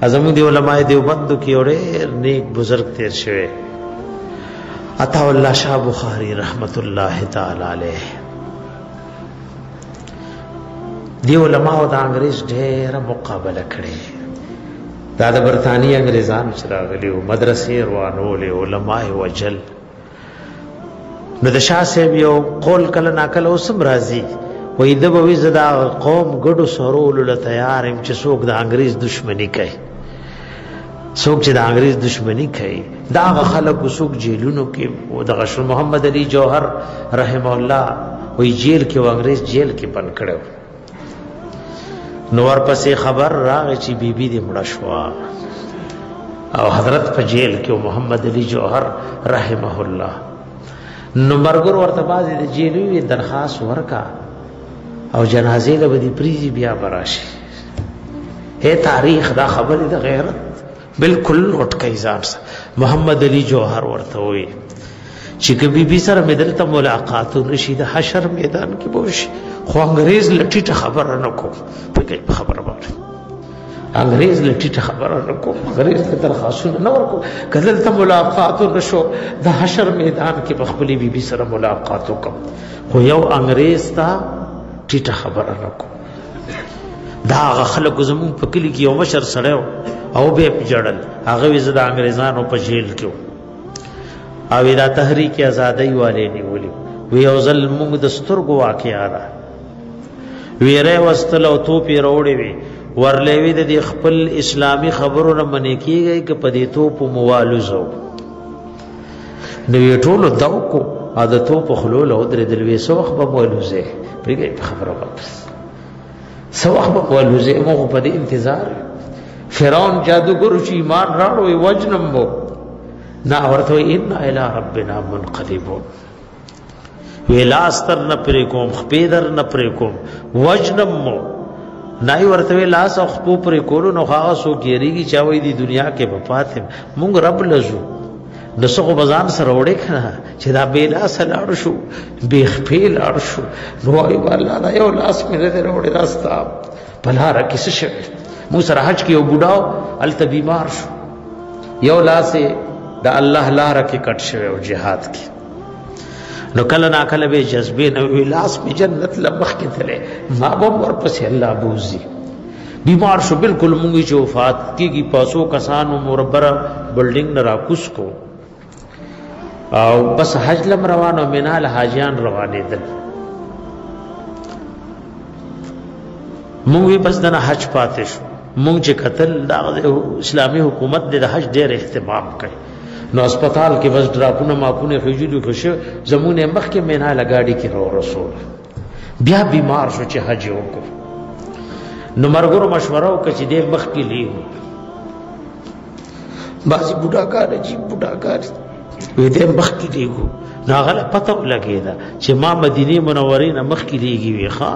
ازمو دی علماء دیوبند کی اور نیک بزرگ تیر شوه عطا الله شاه بخاری رحمت الله تعالی علیہ. دی علماء او د انګریز ډېر مقابله کړي. دا د برتانی انګریزان چې راغلي او مدرسې روانولې علماء وجل. نو د شاه صاحب یو قول کله ناکله اوسم راځي وې د به زدا قوم ګډو سرول له تیار هم چې څوک د انګریز دشمنی کوي، څوک چې د انګریز دشمنی کوي دا خلک څوک جیلونو کې او د غشر محمد علي جوهر رحم الله وې جیل کې و انګریز جیل کې بند کړو. نو ورپسې خبر راغی چې بیبي دې مړه شو او حضرت په جیل کې محمد علي جوهر رحمه الله. نو مرګور ورته بازي د جیلوي درخواست ورکا او جنازې له بدی پریزي بیا براشي. هي تاریخ دا خبره د غیرت بالکل لټکای ځان محمد علي جوهر ورته وي چې کبي بي سره مدلته ملاقات ورشي د حشر میدان کې بوشي. خو انګريز لټیټه خبره نه کو په خبره باندې انګريز لټیټه خبره نه کو انګريز ته درخواستونه نه ورکو کله ته ملاقات ورشو د حشر میدان کې بخپلي بي بي سره ملاقات وکم. خو یو انګريز ته ټیټه خبره نه کو. دا خلکو زمون په کلی کې یو مشر سره او به جړل هغه وزه د انګريزانو په جیل کې او دا تحریک آزادۍ والے نیولې وی او ظل موږ د سترګو واقعا را ویره واستل او تو پی روړې وی ورلې وی د خپل اسلامی خبرونه منې کیږي ک په دې تو په موالوزو نو یې ټولو داو کو عادتو په خلول او درې دلوي سوخ په موالوزه پرېږي خبره واپس سوخ په موالوزه مو په دې انتظار. فرعون جادوګر چې ایمان راړو وجنم وو نا ورته ان الى ربنا منقلبون ویلاستر نه پرې کوم خپیدر نه پرې کوم وجنم مو نای ورته لاس او خپو پرې کولو نو خاصو کېریږي چاوي دی دنیا کې بپاتم مونږ رب لزو دسغه بزان سره وړې کنه چې دا بیلا سلاړ شو بیخ پیل اړ شو نو ای والله یو لاس مې نه وړې راستا بلاره کیسه شو مو سره حج کې یو بوډاو الته بیمار شو یو لاس د الله لاره کې کټ شوی او جهاد کې. نو کله نا کله به جذبه نو لاس می جنت لمخ کې تله ما به ورپسې الله بوزي بیمار شو بالکل مونږ چې وفات کیږي پاسو کسانو مربره بلډینګ نه راکوس کو او بس حج لم روانو منال حاجیان روانې دل مونږ بس دنه حج پاتې شو. مونږ چې قتل د اسلامي حکومت د حج ډېر اهتمام کوي نو هسپتال کې بس ډراپونه ماپونه خېجلو خوشو زمونه مخ کې مینا لګاډي کې رو رسول بیا بیمار شو چې حج وکړو. نو مرګورو مشوره وکړه چې دې مخ کې لیو باسي بوډاګار جی بوډاګار وې دې مخ کې لیو ناغله پته لګیدا چې ما مدینه منورې نه مخ کې لیږي وي ښا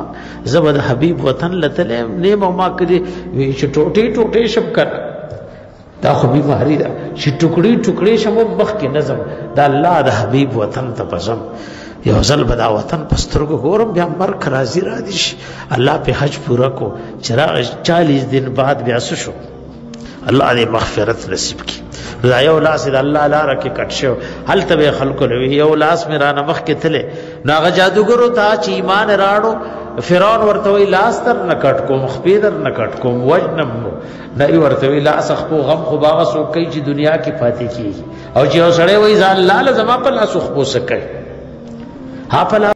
زبد حبیب وطن لته نیمه ما کړي چې ټوټي ټوټي شپ کړ دا خو بیماری ده چې ټوکړي ټوکړي شم مخ کې نظم دا الله د حبیب وطن ته پزم یو ځل بدا وطن پسترګو ګورم بیا مرګ راځي را دي الله په حج پورا کو چراغ 40 دن بعد بیا شو الله دې مغفرت نصیب کړي. دا یو لاس د الله لاره کې کټ شو هل ته خلکو لوي یو لاس مې را نمخ کې تله ناغه جادوګرو ته چې ایمان راړو فرعون ورته وی لاس تر نه کټ کوم خپیدر نه کټ کوم وجنم نه ورته وی لاس خو غم خو باغ سو کوي چې دنیا کې پاتې کیږي او چې سړی وی ځان لاله زما په لاس خو سکه ها په